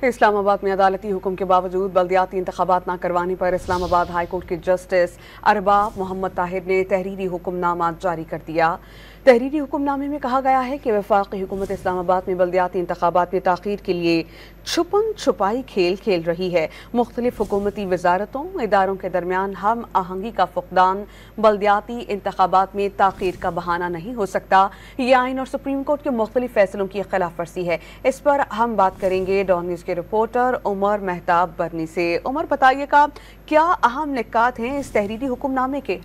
इस्लामाबाद में अदालती हुक्म के बावजूद बल्दियाती इंतखाबात न करवाने पर इस्लामाबाद हाई कोर्ट के जस्टिस अरबाब मोहम्मद ताहिर ने तहरीरी हुक्मनामा जारी कर दिया। तहरीरी हुक्मनामे में कहा गया है कि वफाकी हुकूमत इस्लामाबाद में बल्दियाती इंतखाबात में ताख़ीर के लिए छुपन छुपाई खेल खेल रही है। मुख्तलिफ हुकूमती वजारतों इदारों के दरमियान हम आहंगी का फुकदान बल्दियाती इंतखाबात में ताख़ीर का बहाना नहीं हो सकता। ये आइन और सुप्रीम कोर्ट के मुख्तलिफ फैसलों की खिलाफ वर्जी है। इस पर हम बात करेंगे डॉन न्यूज़ के रिपोर्टर उमर मेहताब बरनी से। उमर, बताइएगा क्या अहम निकात हैं इस तहरीरी हुक्मनामे के?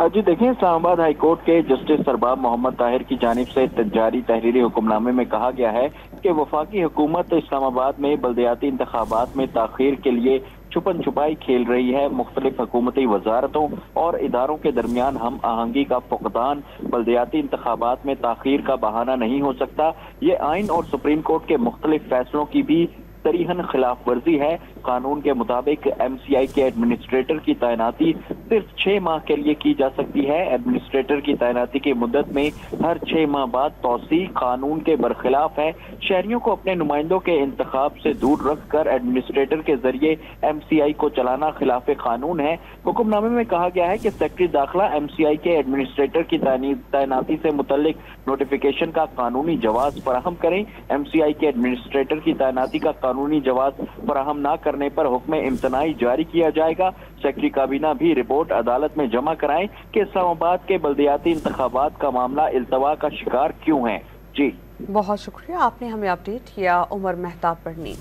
जी देखें, इस्लामाबाद हाई कोर्ट के जस्टिस अरबाब मोहम्मद ताहिर की जानिब से जारी तहरीरी हुक्मनामे में कहा गया है कि वफाकी हुकूमत इस्लामाबाद में बल्दियाती इंतखाबात में ताख़ीर के लिए छुपन छुपाई खेल रही है। मुख्तलिफ हुकूमती वजारतों और इदारों के दरमियान हम आहंगी का फुकदान बल्दियाती इंतखाबात में ताख़ीर का बहाना नहीं हो सकता। ये आइन और सुप्रीम कोर्ट के मुख्तलिफ फैसलों की भी सरीहन खिलाफ वर्जी है। कानून के मुताबिक MCI के एडमिनिस्ट्रेटर की तैनाती सिर्फ 6 माह के लिए की जा सकती है। एडमिनिस्ट्रेटर की तैनाती की मुद्दत में हर 6 माह बाद तौसी कानून के बरखिलाफ है। शहरियों को अपने नुमाइंदों के इंतखाब से दूर रखकर एडमिनिस्ट्रेटर के जरिए MCI को चलाना खिलाफ कानून है। हुक्मनामे में कहा गया है कि सेक्रेटरी दाखिला MCI के एडमिनिस्ट्रेटर की तैनाती से मुतल्लिक नोटिफिकेशन का कानूनी जवाब फराहम करें। MCI के एडमिनिस्ट्रेटर की तैनाती का कानूनी जवाब फराहम न करने पर हुक्म इम्तनाई जारी किया जाएगा। सेक्रेटरी काबीना भी रिपोर्ट अदालत में जमा कराएं कि इस्लामाबाद के बल्दियाती इंतखाबात का मामला इल्तवा का शिकार क्यों है। जी बहुत शुक्रिया, आपने हमें अपडेट किया उमर मेहताब बरनी।